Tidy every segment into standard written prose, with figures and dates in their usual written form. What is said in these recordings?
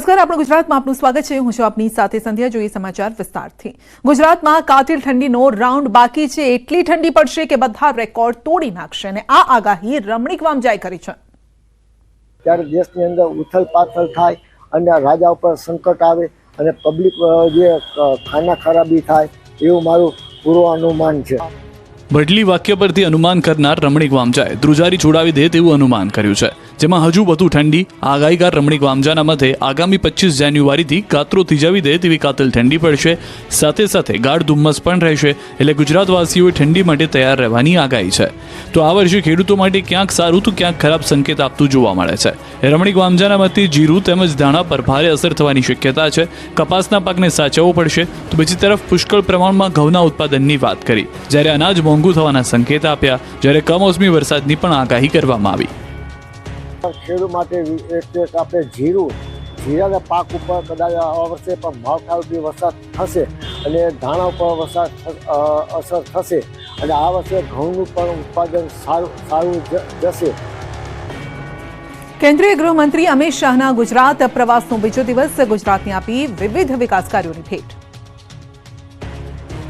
નમસ્કાર, આપણું ગુજરાતમાં આપનું સ્વાગત છે. હું છું આપની સાથે સંધ્યા. જોઈએ સમાચાર વિસ્તારથી. ગુજરાતમાં કાતિલ ઠંડીનો રાઉન્ડ બાકી છે. એટલી ઠંડી પડશે કે બધા રેકોર્ડ તોડી નાખશે અને આ આગાહી રમણીક વામજાએ કરી છે. ત્યારે દેશની અંદર ઉથલ-પાથલ થાય અને રાજા ઉપર સંકટ આવે અને પબ્લિક જે ખાના ખરાબી થાય એવું મારું પૂર્વાનુમાન છે. બદલી વાક્ય પરથી અનુમાન કરનાર રમણીક વામજાએ ધ્રુજારી છોડાવી દે તેવું અનુમાન કર્યું છે, જેમાં હજુ વધુ ઠંડી. આગાહીકાર રમણીક વામજાના મતે આગામી 25 જાન્યુઆરીથી કાતરો થીજાવી દે તેવી કાતિલ ઠંડી પડશે. સાથે સાથે ગાઢ ધુમ્મસ પણ રહેશે. એટલે ગુજરાતવાસીઓએ ઠંડી માટે તૈયાર રહેવાની આગાહી છે. તો આ વર્ષે ખેડૂતો માટે ક્યાંક સારું તો ક્યાંક ખરાબ સંકેત આપતું જોવા મળે છે. રમણીક વામજાના મતે જીરું તેમજ ધાણા પર ભારે અસર થવાની શક્યતા છે. કપાસના પાકને સાચવવો પડશે. તો બીજી તરફ પુષ્કળ પ્રમાણમાં ઘઉંના ઉત્પાદનની વાત કરી, જ્યારે અનાજ મોંઘું થવાના સંકેત આપ્યા, જ્યારે કમોસમી વરસાદની પણ આગાહી કરવામાં આવી. ખેડૂત માટે આપણે જીરાના પાક ઉપર કદાચ આ વર્ષે પણ માવઠારૂપી વરસાદ થશે અને ધાણા ઉપર વરસાદ અસર થશે અને આ વર્ષે ઘઉંનું પણ ઉત્પાદન સારું જશે. કેન્દ્રીય ગૃહમંત્રી અમિત શાહના ગુજરાત પ્રવાસનો બીજો દિવસ. ગુજરાતને આપી વિવિધ વિકાસ કાર્યોની ભેટ.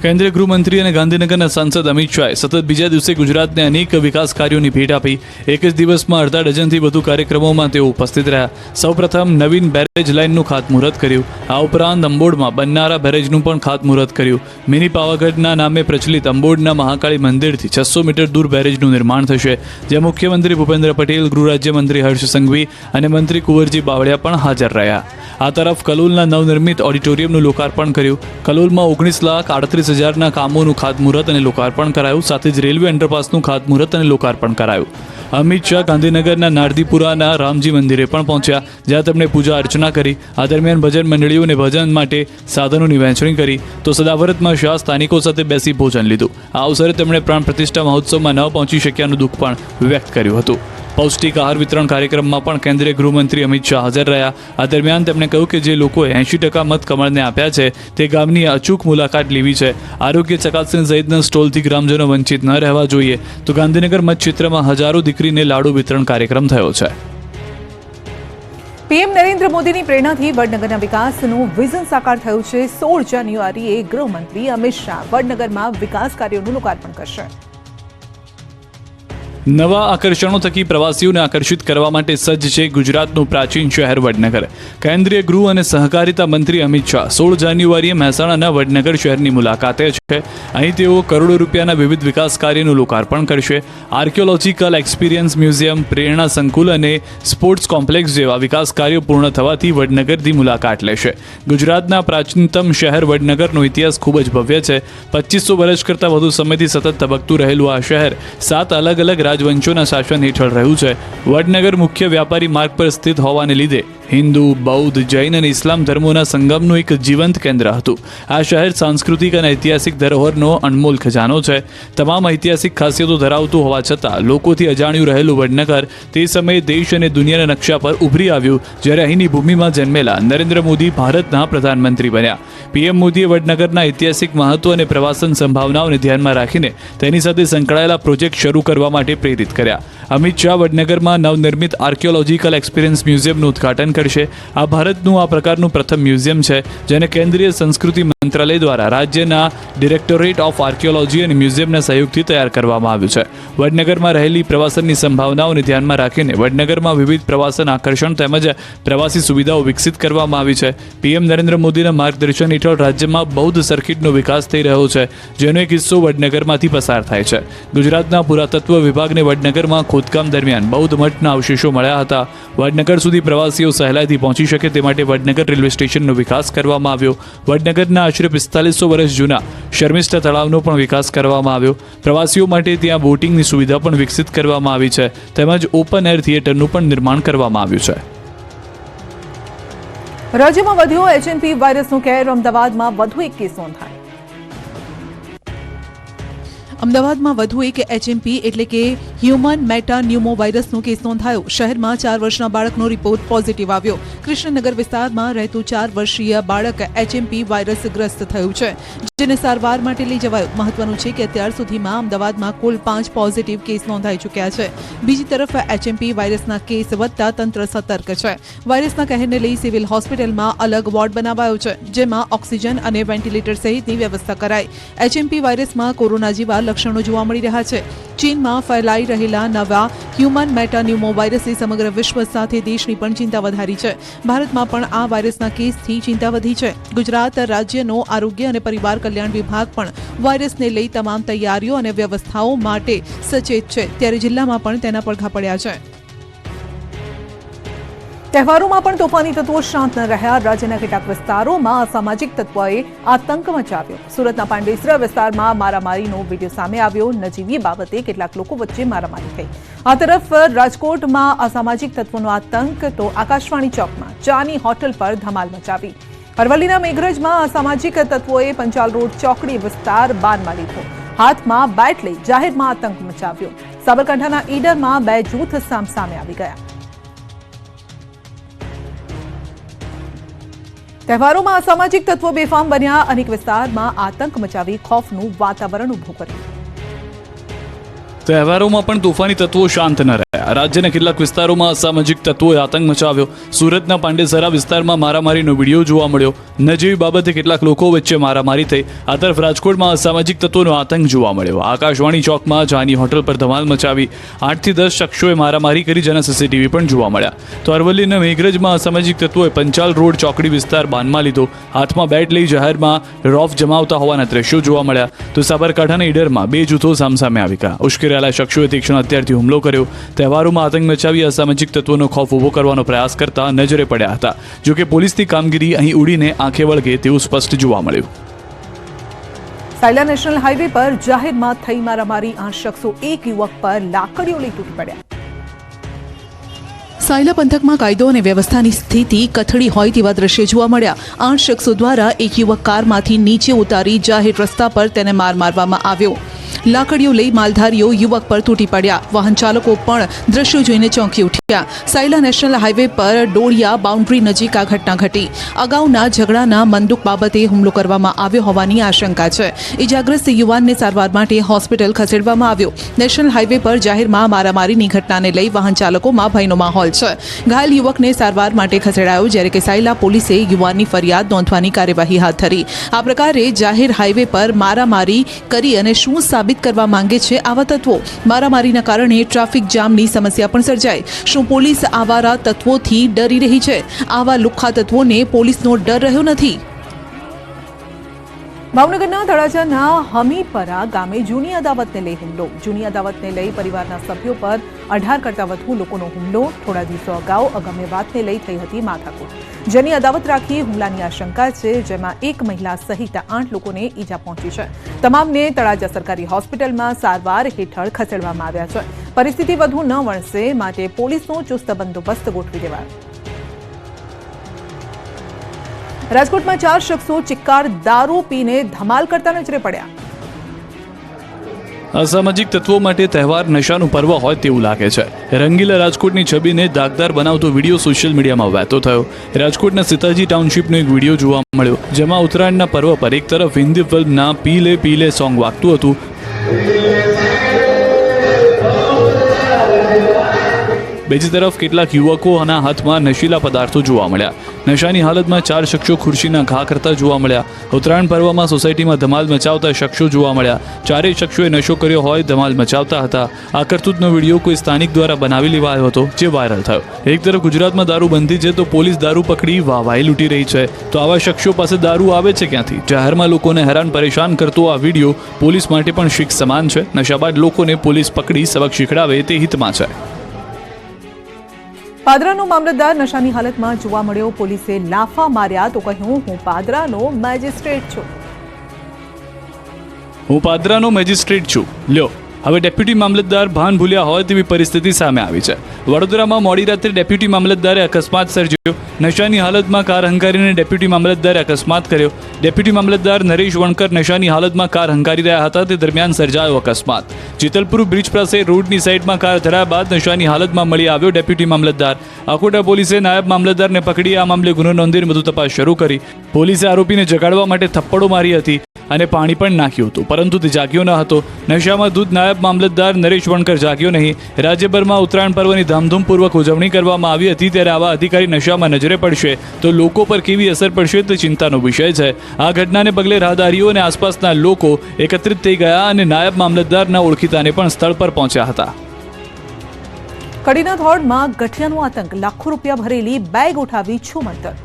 કેન્દ્રીય ગૃહમંત્રી અને ગાંધીનગરના સાંસદ અમિત શાહે સતત બીજા દિવસે ગુજરાતને અનેક વિકાસ કાર્યોની ભેટ આપી. એક જ દિવસમાં અડધા ડઝનથી વધુ કાર્યક્રમોમાં તેઓ ઉપસ્થિત રહ્યા. સૌપ્રથમ નવીન બેરેજ લાઇનનું ખાતમુહૂર્ત કર્યું. આ ઉપરાંત અંબોડમાં બનનારા બેરેજનું પણ ખાતમુહૂર્ત કર્યું. મિની પાવાગઢના નામે પ્રચલિત અંબોડના મહાકાળી મંદિરથી 600 મીટર દૂર બેરેજનું નિર્માણ થશે, જ્યાં મુખ્યમંત્રી ભૂપેન્દ્ર પટેલ, ગૃહ રાજ્યમંત્રી હર્ષ સંઘવી અને મંત્રી કુંવરજી બાવળિયા પણ હાજર રહ્યા. આ તરફ કલોલના નવનિર્મિત ઓડિટોરિયમનું લોકાર્પણ કર્યું. કલોલમાં 19,38,000ના કામોનું ખાતમુહૂર્ત અને લોકાર્પણ કરાયું. સાથે જ રેલવે અંડરપાસનું ખાતમુહૂર્ત અને લોકાર્પણ કરાયું. અમિત શાહ ગાંધીનગરના નારદીપુરાના રામજી મંદિરે પણ પહોંચ્યા, જ્યાં તેમણે પૂજા અર્ચના કરી. આ દરમિયાન ભજન મંડળીઓને ભજન માટે સાધનોની વહેંચણી કરી. તો સદાવ્રતમાં શાહ સ્થાનિકો સાથે બેસી ભોજન લીધું. આ અવસરે તેમણે પ્રાણ પ્રતિષ્ઠા મહોત્સવમાં ન પહોંચી શક્યાનું દુઃખ પણ વ્યક્ત કર્યું હતું. પૌષ્ટિક આહાર વિતરણ કાર્યક્રમમાં પણ કેન્દ્રીય ગૃહમંત્રી અમિત શાહ હાજર રહ્યા. આ દરમિયાન તેમણે કહ્યું કે જે લોકોએ 80% મત કમળને આપ્યા છે તે ગામની અચૂક મુલાકાત લેવી છે. આરોગ્ય ચકાસણી સહિતના સ્ટોલથી ગ્રામજનો વંચિત ન રહેવા જોઈએ. તો ગાંધીનગર મતક્ષેત્રમાં હજારો દીકરીને લાડુ વિતરણ કાર્યક્રમ થયો છે. પીએમ નરેન્દ્ર મોદીની પ્રેરણાથી વડનગરના વિકાસનું વિઝન સાકાર થયું છે. 16 જાન્યુઆરીએ ગૃહમંત્રી અમિત શાહ વડનગરમાં વિકાસ કાર્યોનું લોકાર્પણ કરશે. નવા આકર્ષણો થકી પ્રવાસીઓને આકર્ષિત કરવા માટે સજ્જ છે ગુજરાતનું પ્રાચીન શહેર વડનગર. કેન્દ્રીય ગૃહ અને સહકારિતા મંત્રી અમિત શાહ 16 જાન્યુઆરીએ મહેસાણાના વડનગર શહેરની મુલાકાતે છે. અહીં તેઓ કરોડો રૂપિયાના વિવિધ વિકાસ કાર્યનું લોકાર્પણ કરશે. આર્કિયોલોજીકલ એક્સપિરિયન્સ મ્યુઝિયમ, પ્રેરણા સંકુલ અને સ્પોર્ટ્સ કોમ્પ્લેક્સ જેવા વિકાસ કાર્યો પૂર્ણ થવાથી વડનગરની મુલાકાત લેશે. ગુજરાતના પ્રાચીનતમ શહેર વડનગરનો ઇતિહાસ ખૂબ જ ભવ્ય છે. 2500 વર્ષ કરતાં વધુ સમયથી સતત ધબકતું રહેલું આ શહેર 7 અલગ અલગ રાજવંશોના શાસન હેઠળ રહ્યું છે. વડનગર મુખ્ય વ્યાપારી માર્ગ પર સ્થિત હોવાને લીધે હિન્દુ, બૌદ્ધ, જૈન અને ઇસ્લામ ધર્મોના સંગમનું એક જીવંત કેન્દ્ર હતું. આ શહેર સાંસ્કૃતિક અને ઐતિહાસિક ધરોહરનો અનમોલ ખજાનો છે. તમામ ઐતિહાસિક ખાસિયતો ધરાવતું હોવા છતાં લોકોથી અજાણ્યું રહેલું વડનગર તે સમયે દેશ અને દુનિયાના નકશા પર ઉભરી આવ્યું, જ્યારે અહીંની ભૂમિમાં જન્મેલા નરેન્દ્ર મોદી ભારતના પ્રધાનમંત્રી બન્યા. પીએમ મોદીએ વડનગરના ઐતિહાસિક મહત્વ અને પ્રવાસન સંભાવનાઓને ધ્યાનમાં રાખીને તેની સાથે સંકળાયેલા પ્રોજેક્ટ શરૂ કરવા માટે પ્રેરિત કર્યા. અમિત શાહ વડનગરમાં નવનિર્મિત આર્કિયોલોજીકલ એક્સપિરિયન્સ મ્યુઝિયમનું ઉદ્ઘાટન કરશે. આ ભારતનું આ પ્રકારનું પ્રથમ મ્યુઝિયમ છે, જેને કેન્દ્રીય સંસ્કૃતિ મંત્રાલય દ્વારા રાજ્યના ડિરેક્ટોરેટ ઓફ આર્કિયોલોજી અને મ્યુઝિયમના સહયોગથી તૈયાર કરવામાં આવ્યું છે. વડનગરમાં રહેલી પ્રવાસનની સંભાવનાઓને ધ્યાનમાં રાખીને વડનગરમાં વિવિધ પ્રવાસન આકર્ષણ તેમજ પ્રવાસી સુવિધાઓ વિકસિત કરવામાં આવી છે. પીએમ નરેન્દ્ર મોદીના માર્ગદર્શન હેઠળ રાજ્યમાં બૌદ્ધ સર્કિટનો વિકાસ થઈ રહ્યો છે, જેનો એક હિસ્સો વડનગરમાંથી પસાર થાય છે. ગુજરાતના પુરાતત્વ વિભાગને વડનગરમાં ખોદકામ દરમિયાન બૌદ્ધ મઠના અવશેષો મળ્યા હતા. વડનગર સુધી પ્રવાસીઓ સહેલાઈથી પહોંચી શકે તે માટે વડનગર રેલવે સ્ટેશનનો વિકાસ કરવામાં આવ્યો. વડનગરના આશરે 4500 વર્ષ જૂના શર્મિષ્ઠા તળાવનો પણ વિકાસ કરવામાં આવ્યો. પ્રવાસીઓ માટે ત્યાં બોટિંગની સુવિધા પણ વિકસિત કરવામાં આવી છે. તેમજ ઓપન એર થિયેટરનું પણ નિર્માણ કરવામાં આવ્યું છે. રાજ્યમાં વધ્યો એચએનપી વાયરસનો કેર. અમદાવાદમાં વધુ એક કેસ નોંધાયો. અમદાવાદમાં વધુ એક એચએમપી એટલે કે હ્યુમન મેટાન્યુમો વાયરસનો કેસ નોંધાયો. શહેરમાં 4 વર્ષના બાળકનો રિપોર્ટ પોઝિટિવ આવ્યો. કૃષ્ણનગર વિસ્તારમાં રહેતું 4 વર્ષીય બાળક HMP વાયરસગ્રસ્ત થયું છે, જેને સારવાર માટે લઈ જવાયો. મહત્વનું છે કે અત્યાર સુધીમાં અમદાવાદમાં કુલ 5 પોઝિટિવ કેસ નોંધાઈ ચૂક્યા છે. બીજી તરફ HMP વાયરસના કેસ વધતા તંત્ર સતર્ક છે. વાયરસના કહેરને લઈ સિવિલ હોસ્પિટલમાં અલગ વોર્ડ બનાવાયો છે, જેમાં ઓક્સિજન અને વેન્ટિલેટર સહિતની વ્યવસ્થા કરાઈ. HMP વાયરસમાં કોરોના જેવા લક્ષણો જોવા મળી રહ્યા છે. ચીનમાં ફેલાઈ રહેલા નવા હ્યુમન મેટાન્યુમો વાયરસે સમગ્ર વિશ્વ સાથે દેશની પણ ચિંતા વધારી છે. ભારતમાં પણ આ વાયરસના કેસથી ચિંતા વધી છે. ગુજરાત રાજ્યનો આરોગ્ય અને પરિવાર કલ્યાણ વિભાગ પણ વાયરસને લઈ તમામ તૈયારીઓ અને વ્યવસ્થાઓ માટે સચેત છે, ત્યારે જિલ્લામાં પણ તેના પડઘા પડ્યા છે. તહેવારોમાં પણ તોફાની તત્વો શાંત ન રહ્યા. રાજ્યના કેટલાક વિસ્તારોમાં અસામાજિક તત્વોએ આતંક મચાવ્યો. સુરતના પાંડેસરા વિસ્તારમાં મારામારીનો વિડીયો સામે આવ્યો. નજીવી બાબતે કેટલાક લોકો વચ્ચે મારામારી થઈ. આ તરફ રાજકોટમાં અસામાજિક તત્વોનો આતંક તો આકાશવાણી ચોકમાં ચાની હોટલ પર ધમાલ મચાવી. અરવલ્લીના મેઘરજમાં અસામાજિક તત્વોએ પંચાલ રોડ ચોકડી વિસ્તાર બાનમાં લીધો. હાથમાં બેટ લઈ જાહેરમાં આતંક મચાવ્યો. સાબરકાંઠાના ઈડરમાં 2 જૂથ સામસામે આવી ગયા. તહેવારોમાં અસામાજિક તત્વો બેફામ બન્યા. અનેક વિસ્તારમાં આતંક મચાવી ખોફનું વાતાવરણ ઊભું કર્યું. તહેવારોમાં પણ તોફાની તત્વો શાંત ન રહ્યા. રાજ્યના કેટલાક વિસ્તારોમાં અસામાજિક તત્વોએ આતંક મચાવ્યો. સુરતના પાંડેસરા વિસ્તારમાં મારામારીનો વિડીયો જોવા મળ્યો. નજીવી બાબતે કેટલાક લોકો વચ્ચે મારામારી થઈ. આ તરફ રાજકોટમાં અસામાજિક તત્વોનો આતંક જોવા મળ્યો. આકાશવાણી ચોકમાં ચાની હોટલ પર ધમાલ મચાવી. 8 થી 10 શખ્સોએ મારામારી કરી, જેના CCTV પણ જોવા મળ્યા. તો અરવલ્લીના મેઘરજમાં અસામાજિક તત્વોએ પંચાલ રોડ ચોકડી વિસ્તાર બાનમાં લીધો. હાથમાં બેટ લઈ જાહેરમાં રોફ જમાવતા હોવાના દ્રશ્યો જોવા મળ્યા. તો સાબરકાંઠાના ઈડરમાં 2 જૂથો સામસામે આવી ગયા. ઉશ્કેરાયેલા શખ્સોએ તીક્ષ્ણ હથિયારથી હુમલો કર્યો. તહેવારોમાં આતંક મચાવી અસામાજિક તત્વોનો ખોફ ઉભો કરવાનો પ્રયાસ કરતા નજરે પડ્યા હતા. જોકે પોલીસની કામગીરી અહીં ઉડીને આંખે વળગે તેવું સ્પષ્ટ જોવા મળ્યું. સાયલા નેશનલ હાઈવે પર જાહેરમાં થઈ મારામારી. 8 શખ્સો એક યુવક પર લાકડીઓ લઈ તૂટી પડ્યા. સાયલા પંથકમાં કાયદો અને વ્યવસ્થાની સ્થિતિ કથળી હોય તેવા દ્રશ્ય જોવા મળ્યા. 8 શખ્સો દ્વારા એક યુવક કારમાંથી નીચે ઉતારી જાહેર રસ્તા પર તેને માર મારવામાં આવ્યો. લાકડીઓ લઈ માલધારીઓ યુવક પર તૂટી પડ્યા. વાહન ચાલકો પણ દ્રશ્યો જોઈને ચોંકી ઉઠ્યા. સાયલા નેશનલ હાઈવે પર ડોળિયા બાઉન્ડ્રી નજીક આ ઘટના ઘટી. અગાઉના ઝઘડાના બંદૂક બાબતે હુમલો કરવામાં આવ્યો હોવાની આશંકા છે. ઇજાગ્રસ્ત યુવાનને સારવાર માટે હોસ્પિટલ ખસેડવામાં આવ્યો. નેશનલ હાઈવે પર જાહેરમાં મારામારીની ઘટનાને લઈ વાહન ચાલકોમાં ભયનો માહોલ છે. ઘાયલ યુવકને સારવાર માટે ખસેડાયો, જ્યારે કે સાયલા પોલીસે યુવાનની ફરિયાદ નોંધવાની કાર્યવાહી હાથ ધરી. આ પ્રકારે જાહેર હાઈવે પર મારામારી કરી અને શું સાબિત કરવા માંગે છે આવા તત્વો? મારામારીના કારણે ટ્રાફિક જામની સમસ્યા પણ સર્જાય. શું પોલીસ આવારા તત્વોથી ડરી રહી છે? આવા લુખ્ખા તત્વોને પોલીસનો ડર રહ્યો નથી. ભાવનગરના તળાજાના હમીપરા ગામે જૂની અદાવતને લઈ હુમલો. જૂની અદાવતને લઈ પરિવારના સભ્યો પર 18 કરતાં વધુ લોકોનો હુમલો. થોડા દિવસો અગાઉ અગમ્ય વાતને લઈ થઈ હતી માથાકૂટ, જેની અદાવત રાખી હુમલાની આશંકા છે, જેમાં એક મહિલા સહિત 8 લોકોને ઈજા પહોંચી છે. તમામને તળાજા સરકારી હોસ્પિટલમાં સારવાર હેઠળ ખસેડવામાં આવ્યા છે. પરિસ્થિતિ વધુ ન વણસે માટે પોલીસનો ચુસ્ત બંદોબસ્ત ગોઠવી દેવાયો. રાજકોટમાં 4 શખ્સો ચિક્કાર દારૂ પીને ધમાલ કરતા નજરે પડ્યા. અસામાજિક તત્વો માટે તહેવાર નશાનું પર્વ હોય તેવું લાગે છે. રંગીલા રાજકોટની છબીને દાગદાર બનાવતો વિડીયો સોશિયલ મીડિયામાં વહેતો થયો. રાજકોટના સીતાજી ટાઉનશીપનો એક વિડીયો જોવા મળ્યો, જેમાં ઉત્તરાયણના પર્વ પર એક તરફ હિન્દી ફિલ્મના પીલે પીલે સોંગ વાગતું હતું, બીજી તરફ કેટલાક યુવકોના હાથમાં નશીલા પદાર્થો જોવા મળ્યા. નશાની હાલતમાં 4 શખ્સો ખુરશીના ઘા કરતા જોવા મળ્યા. ઉત્તરાયણ પર્વમાં સોસાયટીમાં ધમાલ મચાવતા શખ્સો જોવા મળ્યા. 4 શખ્સોએ નશો કર્યો હોય ધમાલ મચાવતા હતા. આ કરતૂતનો વિડીયો કોઈ સ્થાનિક દ્વારા બનાવી લેવાયો હતો, જે વાયરલ થયો. એક તરફ ગુજરાતમાં દારૂબંધી છે તો પોલીસ દારૂ પકડી વાહવાઈ લૂંટી રહી છે. તો આવા શખ્સો પાસે દારૂ આવે છે ક્યાંથી? જાહેરમાં લોકોને હેરાન પરેશાન કરતો આ વિડીયો પોલીસ માટે પણ શીખ સમાન છે. નશાબાદ લોકોને પોલીસ પકડી સબક શીખડાવે તે હિતમાં છે. પાદરાનો મામલતદાર નશાની હાલતમાં જોવા મળ્યો. પોલીસે લાફા માર્યા તો કહ્યું, હું પાદરાનો મેજિસ્ટ્રેટ છું. હું પાદરાનો મેજિસ્ટ્રેટ છું. લ્યો, હવે ડેપ્યુટી મામલતદાર ભાન ભૂલ્યા હોય તેવી પરિસ્થિતિ સામે આવી છે. વડોદરામાં મોડી રાત્રે ડેપ્યુટી મામલતદારે અકસ્માત સર્જ્યો. નશાની હાલતમાં કાર હંકારીને ડેપ્યુટી મામલતદારે અકસ્માત કર્યો. ડેપ્યુટી મામલતદાર નરેશ વણકર નશાની હાલતમાં કાર હંકારી રહ્યા હતા તે દરમિયાન સર્જાયો અકસ્માત. જેતલપુર બ્રિજ પાસે રોડની સાઈડમાં કાર ધરાયા બાદ નશાની હાલતમાં મળી આવ્યો ડેપ્યુટી મામલતદાર. આકોટા પોલીસે નાયબ મામલતદારને પકડી આ મામલે ગુનો નોંધીને વધુ તપાસ શરૂ કરી. પોલીસે આરોપીને જગાડવા માટે થપ્પડો મારી હતી અને પાણી પણ નાખ્યું હતું, પરંતુ તે જાગ્યો ન હતો. નશામાં ધૂત નાયબ મામલતદાર નરેશ વણકર જાગ્યો નહીં. રાજ્યભરમાં ઉત્તરાયણ પર્વની ધામધૂમપૂર્વક ઉજવણી કરવામાં આવી હતી, ત્યારે આવા અધિકારી નશામાં નજરે પડશે તો લોકો પર કેવી અસર પડશે તે ચિંતાનો વિષય છે. આ ઘટનાને પગલે રાહદારીઓ અને આસપાસના લોકો એકત્રિત થઈ ગયા અને નાયબ મામલતદારના ઓળખીતાને પણ સ્થળ પર પહોંચ્યા હતા. કડીના ધોળમાં ગઠિયાનો આતંક, લાખો રૂપિયા ભરેલી બેગ ઉઠાવી છૂમંતર.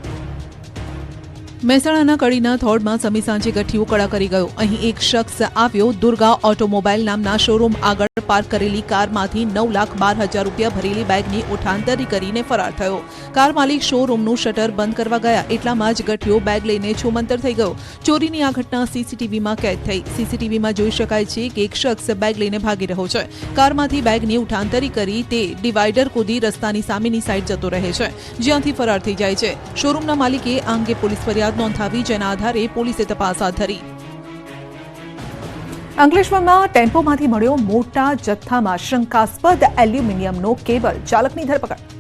મહેસાણાના કડીના ધોળમાં સમી સાંજે ગઠિયો કડા કરી ગયો. અહીં એક શખ્સ આવ્યો. દુર્ગા ઓટોમોબાઈલ નામના શોરૂમ આગળ પાર્ક કરેલી કારમાંથી 9,12,000 રૂપિયા ભરેલી બેગની ઉઠાંતરી કરીને ફરાર થયો. કાર માલિક શોરૂમનું શટર બંધ કરવા ગયા એટલામાં જ ગઠિયો બેગ લઈને છૂમંતર થઈ ગયો. ચોરીની આ ઘટના સીસીટીવીમાં કેદ થઈ. સીસીટીવીમાં જોઈ શકાય છે કે એક શખ્સ બેગ લઈને ભાગી રહ્યો છે. કારમાંથી બેગની ઉઠાંતરી કરી તે ડિવાઈડર કૂદી રસ્તાની સામેની સાઈડ જતો રહે છે, જ્યાંથી ફરાર થઈ જાય છે. શોરૂમના માલિકે આ અંગે પોલીસ ફરિયાદ નોંધાવી, જેના આધારે પોલીસે તપાસ હાથ ધરી. અંકલેશ્વરમાં ટેમ્પોમાંથી મળ્યો મોટા જથ્થામાં શંકાસ્પદ એલ્યુમિનિયમનો કેબલ, ચાલકની ધરપકડ.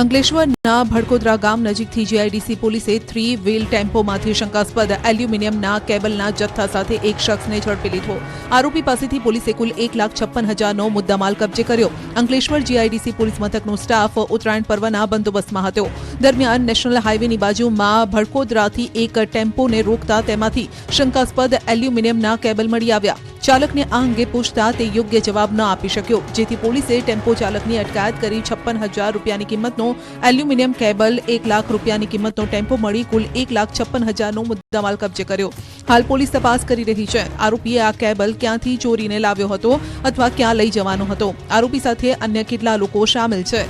અંકલેશ્વરના ભડકોદરા ગામ નજીકથી જીઆઈડીસી પોલીસે 3 વ્હીલ ટેમ્પોમાંથી શંકાસ્પદ એલ્યુમિનિયમના કેબલના જથ્થા સાથે એક શખ્સને ઝડપી લીધો. આરોપી પાસેથી પોલીસે કુલ 1,56,000નો મુદ્દામાલ કબજે કર્યો. અંકલેશ્વર જીઆઈડીસી પોલીસ મથકનો સ્ટાફ ઉત્તરાયણ પર્વના બંદોબસ્તમાં હતો. દરમિયાન નેશનલ હાઈવેની બાજુમાં ભડકોદરાથી એક ટેમ્પોને રોકતા તેમાંથી શંકાસ્પદ એલ્યુમિનિયમના કેબલ મળી આવ્યા. ચાલકને આ અંગે પૂછતા તે યોગ્ય જવાબ ન આપી શક્યો, જેથી પોલીસે ટેમ્પો ચાલકની અટકાયત કરી 56,000 રૂપિયાની કિંમતનો એલ્યુમિનિયમ કેબલ, 1 લાખ રૂપિયાની કિંમતનો ટેમ્પો મળી કુલ 1,56,000નો મુદ્દામાલ કબજે કર્યો. હાલ પોલીસ તપાસ કરી રહી છે. આરોપીએ આ કેબલ ક્યાંથી ચોરીને લાવ્યો હતો અથવા ક્યાં લઈ જવાનો હતો. આરોપી સાથે અન્ય કેટલા લોકો સામેલ છે.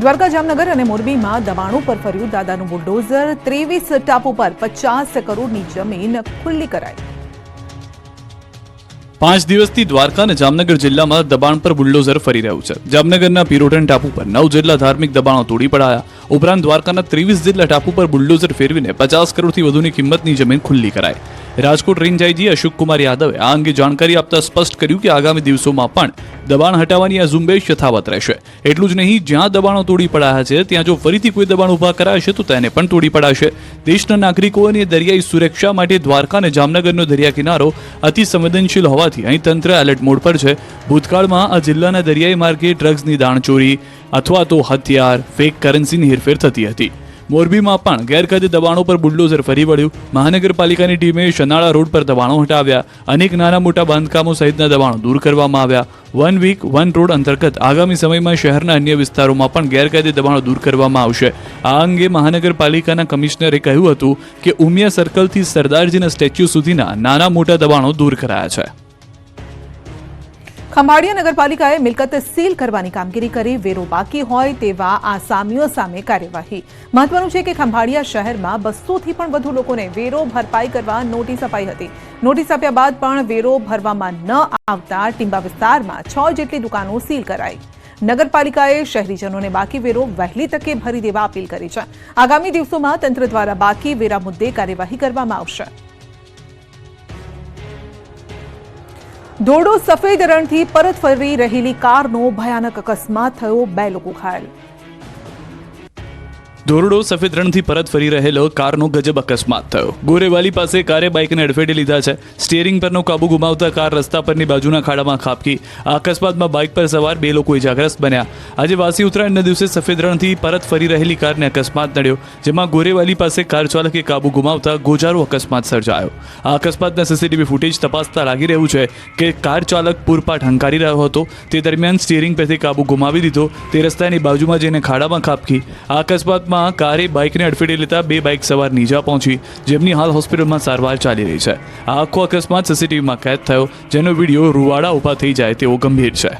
દ્વારકા, જામનગર અને મોરબીમાં દબાણો પર ફર્યું દાદાનું બુલડોઝર. 23 ટાપુ પર 50 કરોડની જમીન ખુલ્લી કરાઈ. 5 દિવસથી દ્વારકા અને જામનગર જિલ્લામાં દબાણ પર બુલડોઝર ફરી રહ્યું છે. જામનગરના પિરોટન ટાપુ પર 9 જેટલા ધાર્મિક દબાણો તોડી પડાયા. ઉપરાંત દ્વારકાના 23 જેટલા ટાપુ પર બુલડોઝર ફેરવીને 50 કરોડથી વધુની કિંમતની જમીન ખુલ્લી કરાઈ. રાજકોટ રેન્જ આઈજી અશોક કુમાર યાદવે આ અંગે જાણકારી આપતા સ્પષ્ટ કર્યું કે આગામી દિવસોમાં પણ દબાણ હટાવવાની આ ઝુંબેશ યથાવત રહેશે. એટલું જ નહીં, જ્યાં દબાણો તોડી પડાયા છે ત્યાં જો ફરીથી કોઈ દબાણ ઊભા કરાશે તો તેને પણ તોડી પડાશે. દેશના નાગરિકો અને દરિયાઈ સુરક્ષા માટે દ્વારકા અને જામનગરનો દરિયા કિનારો અતિ સંવેદનશીલ હોવાથી અહીં તંત્ર એલર્ટ મોડ પર છે. ભૂતકાળમાં આ જિલ્લાના દરિયાઈ માર્ગે ડ્રગ્સની દાણચોરી અથવા તો હથિયાર, ફેક કરન્સીની હેરફેર થતી હતી. મોરબીમાં પણ ગેરકાયદે દબાણો પર બુલડોઝર ફરી વળ્યું. મહાનગરપાલિકાની ટીમે શનાળા રોડ પર દબાણો હટાવ્યા. અનેક નાના મોટા બાંધકામો સહિતના દબાણો દૂર કરવામાં આવ્યા. 1 વીક 1 રોડ અંતર્ગત આગામી સમયમાં શહેરના અન્ય વિસ્તારોમાં પણ ગેરકાયદે દબાણો દૂર કરવામાં આવશે. આ અંગે મહાનગરપાલિકાના કમિશનરે કહ્યું હતું કે ઉમિયા સર્કલથી સરદારજીના સ્ટેચ્યુ સુધીના નાના મોટા દબાણો દૂર કરાયા છે. ખંભાળિયા નગરપાલિકાએ મિલકત સીલ કરવાની કામગીરી કરી. વેરો બાકી હોય તેવા આસામીઓ સામે કાર્યવાહી. મહત્વનું છે કે ખંભાળિયા શહેરમાં 200થી પણ વધુ લોકોને વેરો ભરપાઈ કરવા નોટિસ અપાઈ હતી. નોટિસ આપ્યા બાદ પણ વેરો ભરવામાં ન આવતા ટીંબા વિસ્તારમાં 6 જેટલી દુકાનો સીલ કરાઈ. નગરપાલિકાએ શહેરીજનોને બાકી વેરો વહેલી તકે ભરી દેવા અપીલ કરી છે. આગામી દિવસોમાં તંત્ર દ્વારા બાકી વેરા મુદ્દે કાર્યવાહી કરવામાં આવશે. ધોરડો સફેદ રણથી પરત ફરી રહેલી કારનો ભયાનક અકસ્માત થયો. 2 લોકો ઘાયલ. ધોરડો સફેદ રણથી પરત ફરી રહેલો કારનો ગજબ અકસ્માત થયો. ગોરેવાલી પાસે કારે બાઇકને અડફેટે લીધા છે. સ્ટીયરિંગ પરનો કાબુ ગુમાવતા કાર રસ્તા પરની બાજુના ખાડામાં ખાબકી. આ અકસ્માતમાં બાઇક પર સવાર 2 લોકો ઇજાગ્રસ્ત બન્યા. આજે વાસી ઉત્તરાયણના દિવસે સફેદ રણથી પરત ફરી રહેલી કારને અકસ્માત નડ્યો, જેમાં ગોરેવાલી પાસે કાર ચાલકે કાબુ ગુમાવતા ગોજારો અકસ્માત સર્જાયો. આ અકસ્માતના સીસીટીવી ફૂટેજ તપાસતા લાગી રહ્યું છે કે કાર ચાલક પૂરપાટ હંકારી રહ્યો હતો. તે દરમિયાન સ્ટીયરિંગ પરથી કાબુ ગુમાવી દીધો. તે રસ્તાની બાજુમાં જઈને ખાડામાં ખાબકી. આ અકસ્માતમાં કારે બાઇકને અડફેટે લેતા 2 બાઇક સવાર નીજા પહોંચી, જેમની હાલ હોસ્પિટલમાં સારવાર ચાલી રહી છે. આ આખો અકસ્માત સીસીટીવીમાં કેદ થયો, જેનો વિડીયો રૂવાડા ઊભા થઈ જાય તેવો ગંભીર છે.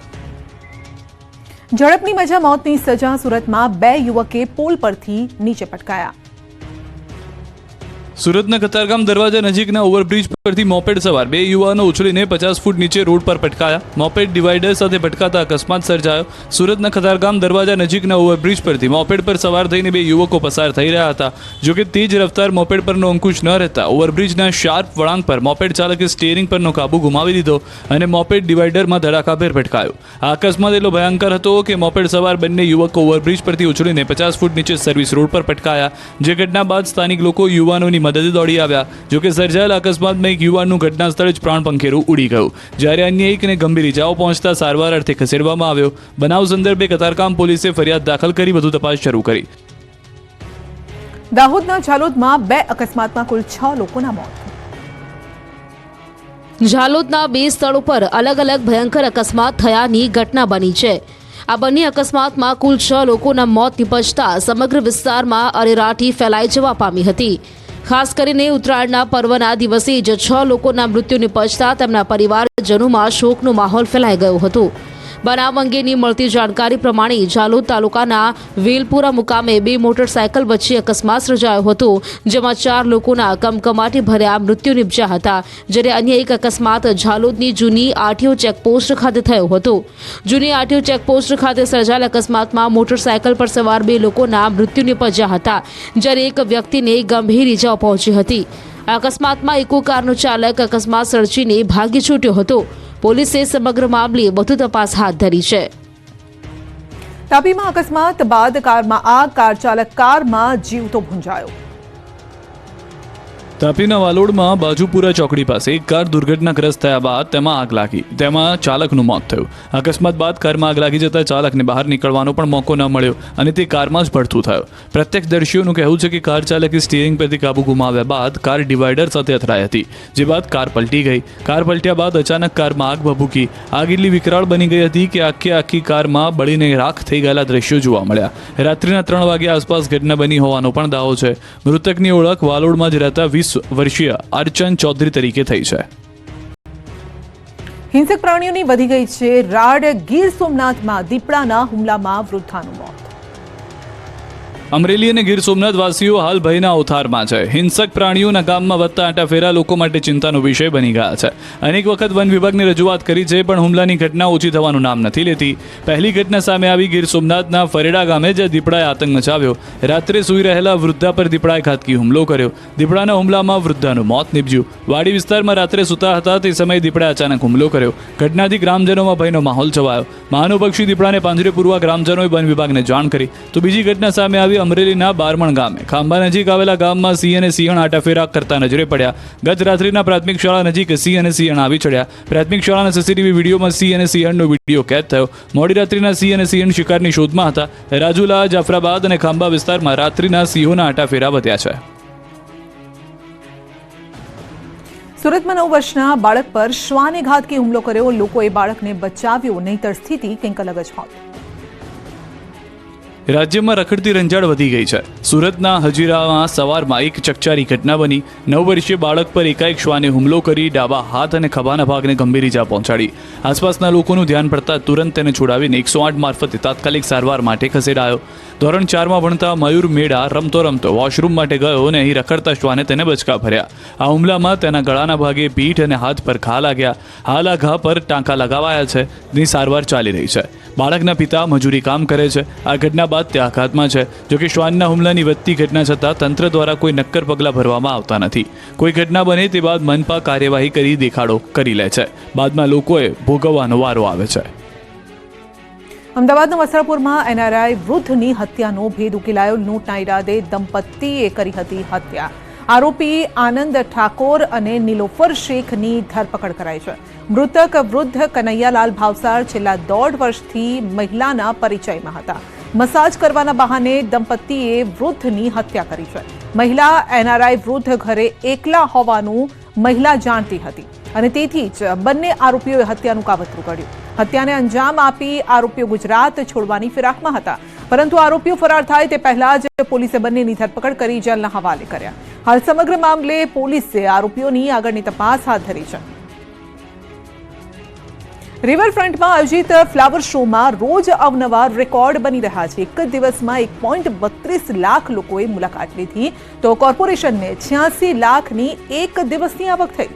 ઝડપની મજા મોતની સજા. સુરતમાં 2 યુવકે પોલ પરથી નીચે પટકાયા. સુરતના કતારગામ દરવાજા નજીકના ઓવરબ્રિજ પરથી મોપેડ સવાર બે યુવાનો ઉછળીને 50 ફૂટ નીચે રોડ પર પટકાયા. મોપેડ ડિવાઈડર સાથે ભટકાતા અકસ્માત સર્જાયો. સુરતના કતારગામ દરવાજા નજીકના ઓવરબ્રિજ પરથી મોપેડ પર સવાર થઈને બે યુવકો પસાર થઈ રહ્યા હતા. જોકે તેજ રફતાર મોપેડ પરનો અંકુશ ન રહેતા ઓવરબ્રિજના શાર્પ વળાંક પર મોપેડ ચાલકે સ્ટીયરિંગ પરનો કાબુ ગુમાવી દીધો અને મોપેડ ડિવાઈડરમાં ધડાકાભેર ભટકાયો. આ અકસ્માત એટલો ભયંકર હતો કે મોપેડ સવાર બંને યુવકો ઓવરબ્રિજ પરથી ઉછળીને 50 ફૂટ નીચે સર્વિસ રોડ પર પટકાયા. જે ઘટના બાદ સ્થાનિક લોકો યુવાનોની મદદે દોડી આવ્યા. જોકે સર્જાયેલા અકસ્માતમાં એક યુવાનનું ઘટના સ્થળે જ પ્રાણ પંખેરું ઉડી ગયું, જ્યારે અન્ય એકને ગંભીર ઇજાઓ પહોંચતા સારવાર અર્થે ખસેડવામાં આવ્યો. બનાવ સંદર્ભે કતારગામ પોલીસે ફરિયાદ દાખલ કરી વધુ તપાસ શરૂ કરી. દાહોદના ઝાલોદમાં 2 અકસ્માતમાં કુલ 6 લોકોના મોત. ઝાલોદના 2 સ્થળો પર અલગ અલગ ભયંકર અકસ્માત થયાની ઘટના બની છે. આ બંને અકસ્માતમાં કુલ 6 લોકોના મોત નિપજતા સમગ્ર વિસ્તારમાં અરેરાટી ફેલાઈ જવા પામી હતી. ખાસ કરીને ઉત્તરાયણના પર્વના દિવસે જ 6 લોકોના મૃત્યુ નિપજતા તેમના પરિવારજનોમાં શોકનો માહોલ ફેલાઈ ગયો હતો. બનાવ અંગેની મળતી જાણકારી પ્રમાણે ઝાલોદ તાલુકાના વેલપુરા મુકામે 2 મોટરસાયકલ વચ્ચે અકસ્માત સર્જાયો હતો, જેમાં 4 લોકોના કમકમાટી ભર્યા મૃત્યુ નિપજ્યા હતા. જ્યારે અન્ય એક અકસ્માત ઝાલોદની જૂની આરટીઓ ચેકપોસ્ટ ખાતે થયો હતો. જૂની આરટીઓ ચેકપોસ્ટ ખાતે સર્જાયેલ અકસ્માતમાં મોટરસાયકલ પર સવાર 2 લોકોના મૃત્યુ નિપજ્યા હતા, જ્યારે એક વ્યક્તિને ગંભીર ઇજાઓ પહોંચી હતી. આ અકસ્માતમાં ઇકો કારનો ચાલક અકસ્માત સર્જીને ભાગી છૂટ્યો હતો. પોલીસે સમગ્ર મામલે વધુ તપાસ હાથ ધરી છે. તાપીમાં અકસ્માત બાદ કારમાં આગ, કાર ચાલક કારમાં જીવતો ભૂંજાયો. તાપીના વાલોડમાં બાજુપુરા ચોકડી પાસે એક કાર દુર્ઘટનાગ્રસ્ત થયા બાદ તેમાં આગ લાગી. તેમાં ચાલકનું મોત થયું. અકસ્માત બાદ કારમાં આગ લાગી જતા ચાલકને બહાર નીકળવાનો પણ મોકો ન મળ્યો અને તે કારમાં જ ભડથું થયો. પ્રત્યક્ષદર્શીઓનું કહેવું છે કે કાર ચાલકે સ્ટીયરિંગ પરથી કાબુ ગુમાવ્યા બાદ કાર ડિવાઈડર સાથે અથડાઈ હતી, જે બાદ કાર પલટી ગઈ. કાર પલટ્યા બાદ અચાનક કારમાં આગ ભભૂકી. આગ એટલી વિકરાળ બની ગઈ હતી કે આખી કારમાં બળીને રાખ થઈ ગયેલા દ્રશ્યો જોવા મળ્યા. રાત્રિના 3 વાગ્યા આસપાસ ઘટના બની હોવાનો પણ દાવો છે. મૃતકની ઓળખ વાલોડમાં જ રહેતા 20 વર્ષીય અર્ચન ચૌધરી તરીકે થઈ છે. હિંસક પ્રાણીઓની વધી ગઈ છે રાડ. ગીર સોમનાથમાં દીપડાના હુમલામાં વૃદ્ધાનું મોત. અમરેલી અને ગીર સોમનાથ વાસીઓ હાલ ભયના ઓથારમાં છે. હિંસક પ્રાણીઓના ગામમાં વધતા આંટાફેરા લોકો માટે ચિંતાનો વિષય બની ગયા છે. અનેક વખત વન વિભાગની રજૂઆત કરી છે, પણ હુમલાની ઘટના ઓછી થવાનું નામ નથી લેતી. પહેલી ઘટના સામે આવી ગીર સોમનાથના ફરેડા ગામે, જ્યાં દીપડાએ આતંક મચાવ્યો. રાત્રે સૂઈ રહેલા વૃદ્ધા પર દીપડાએ ઘાતકી હુમલો કર્યો. દીપડાના હુમલામાં વૃદ્ધાનું મોત નીપજ્યું. વાડી વિસ્તારમાં રાત્રે સૂતા હતા તે સમયે દીપડાએ અચાનક હુમલો કર્યો. ઘટનાથી ગ્રામજનોમાં ભયનો માહોલ છવાયો. મહાનુપક્ષી દીપડાને પાંજરે પૂરવા ગ્રામજનોએ વન વિભાગને જાણ કરી. તો બીજી ઘટના સામે આવી અમરેલીના બારમણ ગામે. ખાંભા નજીક આવેલા ગામમાં સિંહ અને સિંહણ આટાફેરા કરતા નજરે પડ્યા. ગત રાત્રિના પ્રાથમિક શાળા નજીક સિંહ અને સિંહણ આવી ચડ્યા. પ્રાથમિક શાળાના સીસીટીવી વિડીયોમાં સિંહ અને સિંહણનો વિડીયો કેદ થયો. મોડી રાત્રિના સિંહ અને સિંહણ શિકારની શોધમાં હતા. રાજુલા, જાફરાબાદ અને ખાંભા વિસ્તારમાં રાત્રિના સિંહોના આટાફેરા વધ્યા છે. સુરતમાં 9 વર્ષના બાળક પર શ્વાને ઘાતકી હુમલો કર્યો. લોકોએ બાળકને બચાવ્યો, નહીંતર સ્થિતિ કંઈક અલગ જ હોત. રાજ્યમાં રખડતી રંજાડ વધી ગઈ છે. સુરતના હજીરામાં સવારમાં એક ચકચારી ઘટના બની. 9 વર્ષીય બાળક પર એકાએક શ્વાને હુમલો કરી ડાબા હાથ અને ખભાના ભાગને ગંભીર ઇજા પહોંચાડી. આસપાસના લોકોનું ધ્યાન પડતા તુરંત તેને છોડાવીને 108 મારફતે તાત્કાલિક સારવાર માટે ખસેડાયો. ધોરણ 4માં ભણતા મયુર મેડા રમતો વોશરૂમ માટે ગયો અને અહીં રખડતા શ્વાને તેને બચકા ભર્યા. આ હુમલામાં તેના ગળાના ભાગે પીઠ અને હાથ પર ઘા લાગ્યા. હાલ આ ઘા પર ટાંકા લગાવાયા છે. તેની સારવાર ચાલી રહી છે. બાળકના પિતા મજૂરી કામ કરે છે. આ ઘટના બાદ તે આઘાતમાં છે. જોકે શ્વાનના હુમલાની વધતી ઘટના છતાં તંત્ર દ્વારા કોઈ નક્કર પગલાં ભરવામાં આવતા નથી. કોઈ ઘટના બને તે બાદ મનપા કાર્યવાહી કરી દેખાડો કરી લે છે. બાદમાં લોકોએ ભોગવવાનો વારો આવે છે. અમદાવાદના વસ્ત્રાપુરમાં એનઆરઆઈ વૃદ્ધની હત્યાનો ભેદ ઉકેલાયો. લૂંટના ઈરાદે દંપતીએ કરી હતી હત્યા. આરોપી આનંદ ઠાકોર અને નીલોફર શેખની ધરપકડ કરાઈ છે. મૃતક વૃદ્ધ કનૈયાલાલ ભાવસાર છેલ્લા 1.5 વર્ષથી મહિલાના પરિચયમાં હતા. મસાજ કરવાના બહાને દંપતીએ વૃદ્ધની હત્યા કરી છે. મહિલા એનઆરઆઈ વૃદ્ધ ઘરે એકલા હોવાનું મહિલા જાણતી હતી અને તેથી જ બંને આરોપીઓએ હત્યાનું કાવતરું ઘડ્યું. હત્યાને અંજામ આપી આરોપીઓ ગુજરાત છોડવાની ફિરાકમાં હતા, પરંતુ આરોપીઓ ફરાર થાય તે પહેલા જ પોલીસે બંનેની ધરપકડ કરી જેલના હવાલે કર્યા. હાલ સમગ્ર મામલે પોલીસે આરોપીઓની આગળની તપાસ હાથ ધરી છે. રિવરફ્રન્ટમાં આયોજિત ફ્લાવર શોમાં રોજ અવનવા રેકોર્ડ બની રહ્યા છે. એક જ દિવસમાં 1.32 લાખ લોકોએ મુલાકાત લીધી તો કોર્પોરેશનને 86 લાખની એક દિવસની આવક થઈ.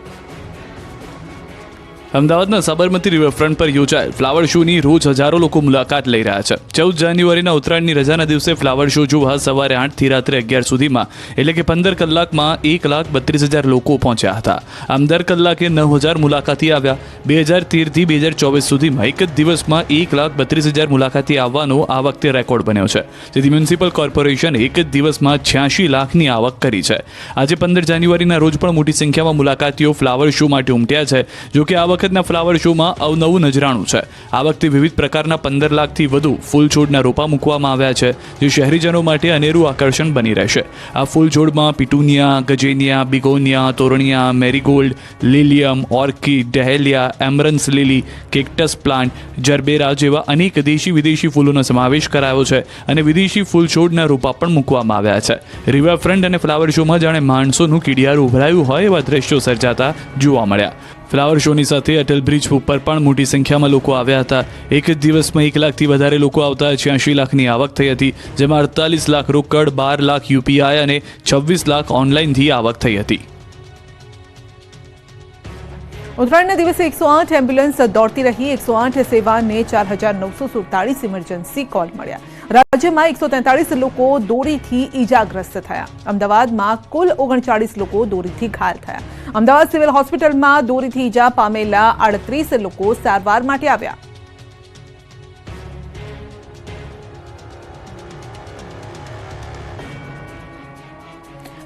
અમદાવાદના સાબરમતી રિવરફ્રન્ટ પર યોજાયેલ ફ્લાવર શોની રોજ હજારો લોકો મુલાકાત લઈ રહ્યા છે. 14 જાન્યુઆરીના ઉત્તરાયણની રજાના દિવસે ફ્લાવર શો જોવા સવારે 8 થી રાત્રે 11 સુધીમાં એટલે કે 15 કલાકમાં 1,32,000 લોકો પહોંચ્યા હતા. આમ દર કલાકે 9,000 મુલાકાતી આવ્યા. 2013 થી 2024 સુધીમાં એક જ દિવસમાં 1,32,000 મુલાકાતી આવવાનો આ વખતે રેકોર્ડ બન્યો છે, જેથી મ્યુનિસિપલ કોર્પોરેશને એક જ દિવસમાં 86 લાખની આવક કરી છે. આજે 15 જાન્યુઆરીના રોજ પણ મોટી સંખ્યામાં મુલાકાતીઓ ફ્લાવર શો માટે ઉમટ્યા છે. જો કે આ વખતના ફ્લાવર શોમાં અવનવું નજરાણું છે. આ વખતે વિવિધ પ્રકારના 15 લાખથી વધુ ફૂલ છોડના રોપા મૂકવામાં આવ્યા છે, જે શહેરીજનો માટે અનેરું આકર્ષણ બની રહેશે. આ ફૂલ છોડમાં પિટુનિયા, ગજેનિયા, બિગોનિયા, તોરણિયા, મેરીગોલ્ડ, લિલિયમ, ઓર્કિડ, ડહેલિયા, એમરન્સ લીલી, કેક્ટસ પ્લાન્ટ, જરબેરા જેવા અનેક દેશી વિદેશી ફૂલોનો સમાવેશ કરાયો છે અને વિદેશી ફૂલ છોડના રોપા પણ મૂકવામાં આવ્યા છે. રિવરફ્રન્ટ અને ફ્લાવર શોમાં જાણે માણસોનું કીડિયારું ઉભરાયું હોય એવા દ્રશ્યો સર્જાતા જોવા મળ્યા. ફ્લાવર શોની સાથે અટલ બ્રિજ ઉપર પણ મોટી સંખ્યામાં લોકો આવ્યા હતા. એક જ દિવસમાં 1 લાખથી વધારે લોકો આવતા 86 લાખની આવક થઈ હતી, જેમાં 48 લાખ રોકડ, 12 લાખ યુપીઆઈ અને 26 લાખ ઓનલાઈનથી આવક થઈ હતી. ઉત્તરાયણના દિવસે 108 એમ્બ્યુલન્સ દોડતી રહી. 108 સેવાને 4,947 ઇમરજન્સી કોલ મળ્યા. રાજ્યમાં 143 લોકો દોરીથી ઈજાગ્રસ્ત થયા. અમદાવાદમાં કુલ 39 લોકો દોરીથી ઘાયલ થયા. અમદાવાદ સિવિલ હોસ્પિટલમાં દોરીથી ઈજા પામેલા 38 લોકો સારવાર માટે આવ્યા.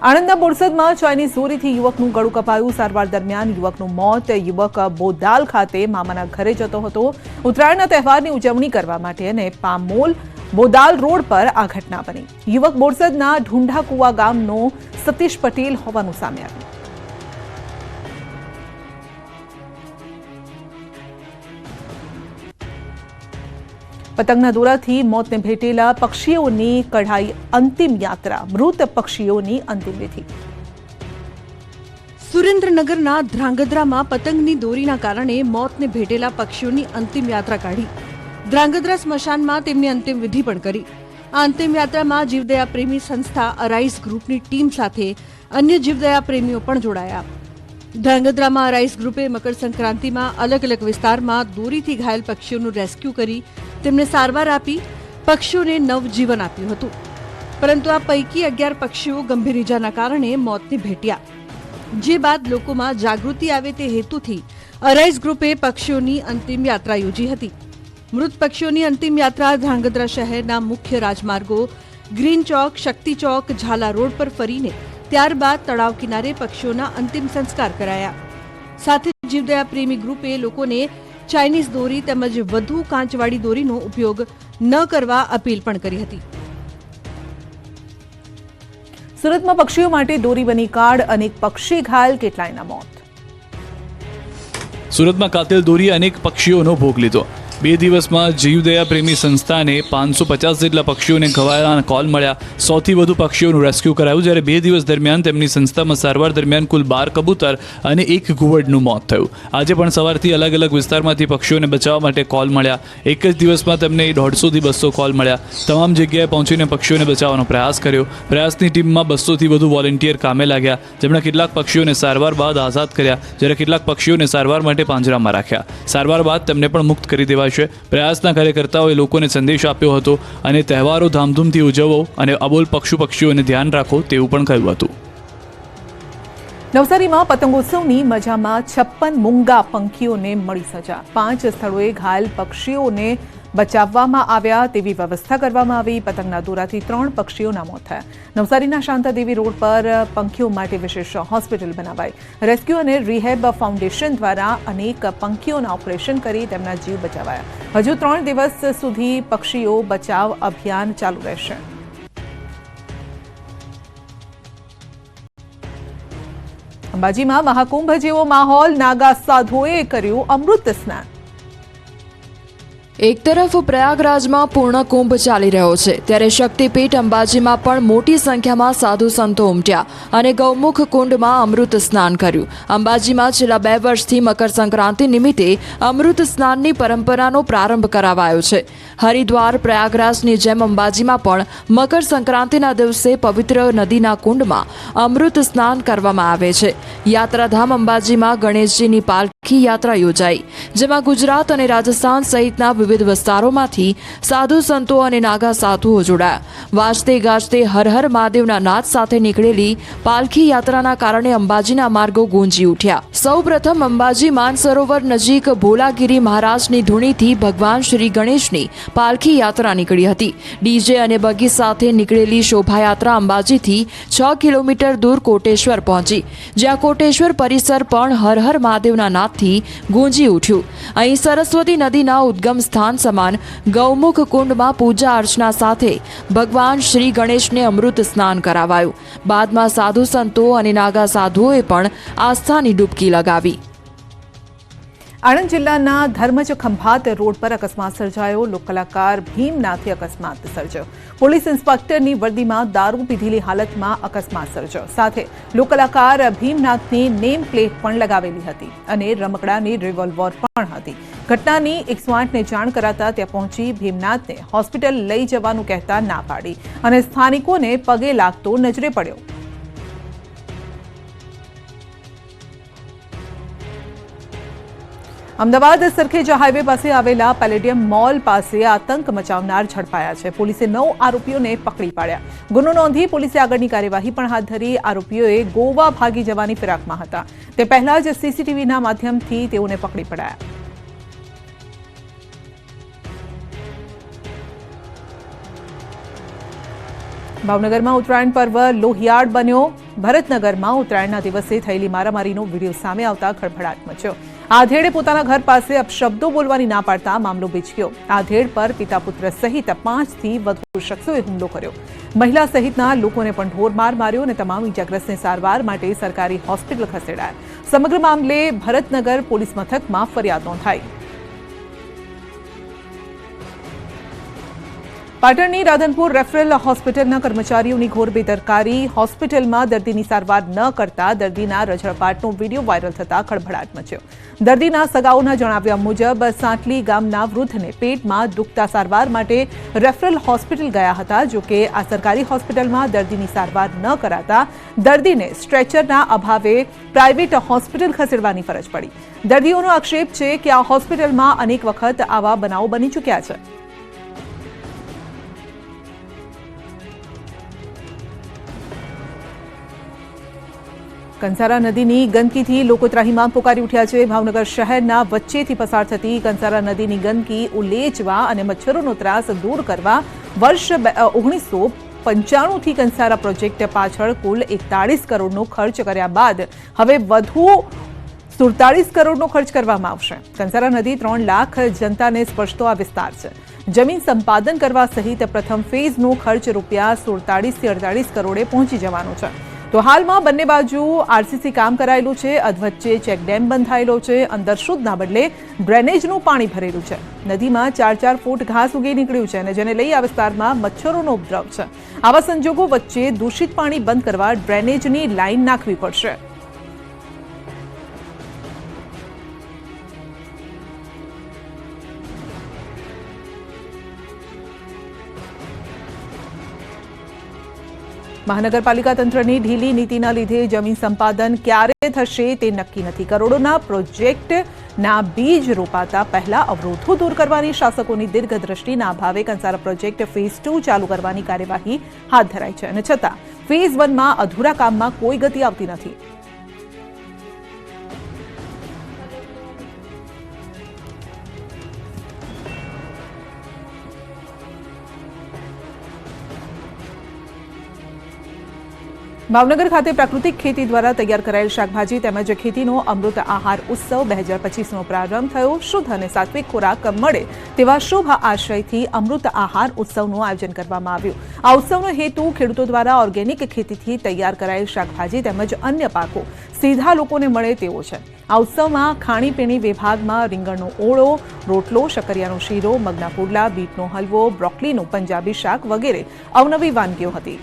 આણંદના બોરસદમાં ચાઇનીઝ દોરીથી યુવકનું ગળું કપાયું. સારવાર દરમિયાન યુવકનું મોત. યુવક બોદાલ ખાતે મામાના ઘરે જતો હતો. ઉત્તરાયણના તહેવારની ઉજવણી કરવા માટે અને પામોલ બોદાલ રોડ પર આ ઘટના બની. યુવક બોરસદના ઢુંઢાકુવા ગામનો સતીશ પટેલ હોવાનું સામે આવ્યું. પતંગના દોરાથી મોતને ભેટેલા પક્ષીઓની કઢાઈ અંતિમ યાત્રા. મૃત પક્ષીઓની અંતિમ વિધિ. સુરેન્દ્રનગરના ધ્રાંગધ્રામાં પતંગની દોરીના કારણે મોતને ભેટેલા પક્ષીઓની અંતિમ યાત્રા કાઢી. ધ્રાંગધ્રા સ્મશાનમાં તેમની અંતિમ વિધિ પણ કરી. આ અંતિમ યાત્રામાં જીવદયા પ્રેમી સંસ્થા અરાઇઝ ગ્રુપની ટીમ સાથે અન્ય જીવદયા પ્રેમીઓ પણ જોડાયા. ધ્રાંગધ્રામાં અરાઇઝ ગ્રુપે મકર સંક્રાંતિમાં અલગ અલગ વિસ્તારમાં દોરીથી ઘાયલ પક્ષીઓનું રેસ્ક્યુ કરી તેમને સારવાર આપી પક્ષીઓને નવજીવન આપ્યું હતું. પરંતુ આ પૈકી 11 પક્ષીઓ ગંભીર ઇજાના કારણે મોતને ભેટ્યા. જે બાદ લોકોમાં જાગૃતિ આવે તે હેતુથી અરાઇઝ ગ્રુપે પક્ષીઓની અંતિમ યાત્રા યોજી હતી. મૃત પક્ષીઓની અંતિમ યાત્રા ધ્રાંગધ્રા શહેરના મુખ્ય રાજમાર્ગો ગ્રીન ચોક, શક્તિ ચોક, ઝાલા રોડ પર ફરીને ત્યારબાદ તળાવ કિનારે પક્ષીઓના અંતિમ સંસ્કાર કરાયા. સાથે જીવદયા પ્રેમી ગ્રુપે લોકોને ચાઇનીઝ દોરી તેમજ વધુ કાંચવાળી દોરીનો ઉપયોગ ન કરવા અપીલ પણ કરી હતી. સુરતમાં પક્ષીઓ માટે દોરી બની કાળ. અનેક પક્ષી ઘાયલ, કેટલાયના મોત. સુરતમાં કાતેલ દોરીએ અનેક પક્ષીઓનો ભોગ લીધો. 2 દિવસમાં જીવદયા પ્રેમી સંસ્થાને 550 જેટલા પક્ષીઓને ઘવાયેલાના કોલ મળ્યા. 100થી વધુ પક્ષીઓનું રેસ્ક્યુ કરાયું, જ્યારે 2 દિવસ દરમિયાન તેમની સંસ્થામાં સારવાર દરમિયાન કુલ 12 કબૂતર અને 1 ઘુવડનું મોત થયું. આજે પણ સવારથી અલગ અલગ વિસ્તારમાંથી પક્ષીઓને બચાવવા માટે કોલ મળ્યા. એક જ દિવસમાં તેમને 150થી 200 કોલ મળ્યા. તમામ જગ્યાએ પહોંચીને પક્ષીઓને બચાવવાનો પ્રયાસ કર્યો. પ્રયાસની ટીમમાં 200થી વધુ વોલેન્ટિયર કામે લાગ્યા, જેમણે કેટલાક પક્ષીઓને સારવાર બાદ આઝાદ કર્યા, જ્યારે કેટલાક પક્ષીઓને સારવાર માટે પાંજરામાં રાખ્યા. સારવાર બાદ તેમને પણ મુક્ત કરી દેવાય. પ્રયાસના કાર્યકર્તાઓએ લોકોને સંદેશ આપ્યો હતો અને તહેવારો ધામધૂમથી ઉજવો અને અબોલ પક્ષીઓને ધ્યાન રાખો તેવું પણ કહ્યું હતું. નવસારીમાં પતંગોત્સવની મજામાં 56 મૂંગા પંખીઓને મળી સજા. 5 સ્થળોએ ઘાયલ પક્ષીઓને બચાવવામાં આવ્યા તેવી વ્યવસ્થા કરવામાં આવી. પતંગના દોરાથી 3 પક્ષીઓના મોત થયા. નવસારીના શાંતાદેવી રોડ પર પંખીઓ માટે વિશેષ હોસ્પિટલ બનાવાઈ. રેસ્ક્યુ અને રિહેબ ફાઉન્ડેશન દ્વારા અનેક પંખીઓના ઓપરેશન કરી તેમના જીવ બચાવાયા. હજુ 3 દિવસ સુધી પક્ષીઓ બચાવ અભિયાન ચાલુ રહેશે. અંબાજીમાં મહાકુંભ જેવો માહોલ. નાગા સાધુઓએ કર્યું અમૃત સ્નાન. એક તરફ પ્રયાગરાજમાં પૂર્ણ કુંભ ચાલી રહ્યો છે, ત્યારે શક્તિપીઠ અંબાજીમાં પણ મોટી સંખ્યામાં સાધુ સંતો ઉમટ્યા અને ગૌમુખ કુંડમાં અમૃત સ્નાન કર્યું. અંબાજીમાં છેલ્લા 2 વર્ષથી મકર સંક્રાંતિ નિમિત્તે અમૃત સ્નાનની પરંપરાનો પ્રારંભ કરાવાયો છે. હરિદ્વાર પ્રયાગરાજની જેમ અંબાજીમાં પણ મકર સંક્રાંતિના દિવસે પવિત્ર નદીના કુંડમાં અમૃત સ્નાન કરવામાં આવે છે. યાત્રાધામ અંબાજીમાં ગણેશજીની પાલખી યાત્રા યોજાઈ, જેમાં ગુજરાત અને રાજસ્થાન સહિતના વિવિધ વિસ્તારોમાંથી સાધુ સંતો અને નાગા સાધુઓ જોડાયા. વાજતે ગાજતે હર હર મહાદેવના નાદ સાથે નીકળેલી પાલખી યાત્રાના કારણે અંબાજીના માર્ગો ગુંજી ઉઠ્યા. સૌપ્રથમ અંબાજી માનસરોવર નજીક ભોલાગીરી મહારાજની ધૂણીથી ભગવાન શ્રી ગણેશની પાલખી યાત્રા નીકળી હતી. ડીજે અને બગી સાથે નીકળેલી શોભાયાત્રા અંબાજીથી 6 કિલોમીટર દૂર કોટેશ્વર પહોંચી, જ્યાં કોટેશ્વર પરિસર પણ હર હર મહાદેવના નાદથી ગુંજી ઉઠ્યું. અહીં સરસ્વતી નદીના ઉદ્ગમ સ્થાન સમાન ગૌમુખ કુંડમાં પૂજા અર્ચના સાથે ભગવાન શ્રી ગણેશને અમૃત સ્નાન કરાવાયું. બાદમાં સાધુ સંતો અને નાગા સાધુઓએ પણ આસ્થાની ડૂબકી લગાવી. આણંદ જિલ્લાના ધર્મજ ખંભાત રોડ પર અકસ્માત સર્જાયો. લોકકલાકાર ભીમનાથે અકસ્માત સર્જ્યો. પોલીસ ઇન્સ્પેક્ટરની વર્દીમાં દારૂ પીધેલી હાલતમાં અકસ્માત સર્જ્યો. સાથે લોકકલાકાર ભીમનાથની નેમ પ્લેટ પણ લગાવેલી હતી અને રમકડાની રિવોલ્વર પણ હતી. ઘટનાની 108ને જાણ કરાતા ત્યાં પહોંચી ભીમનાથને હોસ્પિટલ લઈ જવાનું કહેતા ના પાડી અને સ્થાનિકોને પગે લાગતો નજરે પડ્યો. અમદાવાદ સરખેજા હાઈવે પાસે આવેલા પેલેડિયમ મોલ પાસે આતંક મચાવનાર ઝડપાયા છે. પોલીસે 9 આરોપીઓને પકડી પાડ્યા. ગુનો નોંધી પોલીસે આગળની કાર્યવાહી પણ હાથ ધરી. આરોપીઓએ ગોવા ભાગી જવાની ફિરાકમાં હતા. તે પહેલા જ સીસીટીવીના માધ્યમથી તેઓને પકડી પડાયા. ભાવનગરમાં ઉત્તરાયણ પર્વ લોહિયાળ બન્યો. ભરતનગરમાં ઉત્તરાયણના દિવસે થયેલી મારામારીનો વિડીયો સામે આવતા ખળભળાટ મચ્યો. આધેડે પોતાના ઘર પાસે અપશબ્દો બોલવાની ના પાડતા મામલો ભીચક્યો. આધેડ પર પિતા પુત્ર સહિત 5 થી વધુ શખ્સોએ હુમલો કર્યો. મહિલા સહિતના લોકોને પણ ઢોરમાર માર્યો અને તમામ ઇજાગ્રસ્તને સારવાર માટે સરકારી હોસ્પિટલ ખસેડાયા. સમગ્ર મામલે ભરતનગર પોલીસ મથકમાં ફરિયાદ નોંધાઈ. પાટણની રાધનપુર રેફરલ હોસ્પિટલના કર્મચારીઓની ઘોર બેદરકારી. હોસ્પિટલમાં દર્દીની સારવાર ન કરતા દર્દીના રઝળપાટનો વિડીયો વાયરલ થતા ખળભળાટ મચ્યો. દર્દીના સગાઓના જણાવ્યા મુજબ સાંટલી ગામના વૃદ્ધને પેટમાં દુખતા સારવાર માટે રેફરલ હોસ્પિટલ ગયા હતા. જોકે આ સરકારી હોસ્પિટલમાં દર્દીની સારવાર ન કરાતા દર્દીને સ્ટ્રેચરના અભાવે પ્રાઇવેટ હોસ્પિટલ ખસેડવાની ફરજ પડી. દર્દીઓનો આક્ષેપ છે કે આ હોસ્પિટલમાં અનેક વખત આવા બનાવો બની ચૂક્યા છે. કંસારા નદીની ગંદકીથી લોકો ત્રાહિમામ પોકારી ઉઠ્યા છે. ભાવનગર શહેરના વચ્ચેથી પસાર થતી કંસારા નદીની ગંદકી ઉલેચવા અને મચ્છરોનો ત્રાસ દૂર કરવા વર્ષ 1995થી કંસારા પ્રોજેક્ટ પાછળ કુલ 41 કરોડનો ખર્ચ કર્યા બાદ હવે વધુ 47 કરોડનો ખર્ચ કરવામાં આવશે. કંસારા નદી 3 લાખ જનતાને સ્પર્શતો આ વિસ્તાર છે. જમીન સંપાદન કરવા સહિત પ્રથમ ફેઝનો ખર્ચ રૂપિયા 47 થી 48 કરોડે પહોંચી જવાનો છે. તો હાલમાં બંને બાજુ આરસીસી કામ કરાયેલું છે. અધવચ્ચે ચેકડેમ બંધાયેલો છે. અંદર શુદ્ધના બદલે ડ્રેનેજનું પાણી ભરેલું છે. નદીમાં 4-4 ફૂટ ઘાસ ઉગી નીકળ્યું છે અને જેને લઈ આ વિસ્તારમાં મચ્છરોનો ઉપદ્રવ છે. આવા સંજોગો વચ્ચે દૂષિત પાણી બંધ કરવા ડ્રેનેજની લાઇન નાખવી પડશે. મહાનગરપાલિકા તંત્રની ઢીલી નીતિના લીધે જમીન સંપાદન ક્યારે થશે તે નક્કી નથી. કરોડોના પ્રોજેક્ટના બીજ રોપાતા પહેલા અવરોધો દૂર કરવાની શાસકોની દીર્ઘદ્રષ્ટિના અભાવે કંસારા પ્રોજેક્ટ ફેઝ 2 ચાલુ કરવાની કાર્યવાહી હાથ ધરાઈ છે અને છતાં ફેઝ 1માં અધૂરા કામમાં કોઈ ગતિ આવતી નથી. ભાવનગર ખાતે પ્રાકૃતિક ખેતી દ્વારા તૈયાર કરાયેલ શાકભાજી તેમજ ખેતીનો અમૃત આહાર ઉત્સવ 2025નો પ્રારંભ થયો. શુદ્ધ અને સાત્વિક ખોરાક મળે તેવા શુભ આશયથી અમૃત આહાર ઉત્સવનું આયોજન કરવામાં આવ્યું. આ ઉત્સવનો હેતુ ખેડૂતો દ્વારા ઓર્ગેનિક ખેતીથી તૈયાર કરાયેલ શાકભાજી તેમજ અન્ય પાકો સીધા લોકોને મળે તેવો છે. આ ઉત્સવમાં ખાણીપીણી વિભાગમાં રીંગણનો ઓળો, રોટલો, શક્કરિયાનો શીરો, મગના પુડલા, બીટનો હલવો, બ્રોકોલીનું પંજાબી શાક વગેરે અવનવી વાનગીઓ હતી.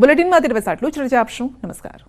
બુલેટિનમાં અત્યારે બસ આટલું જ. રજા આપશું. નમસ્કાર.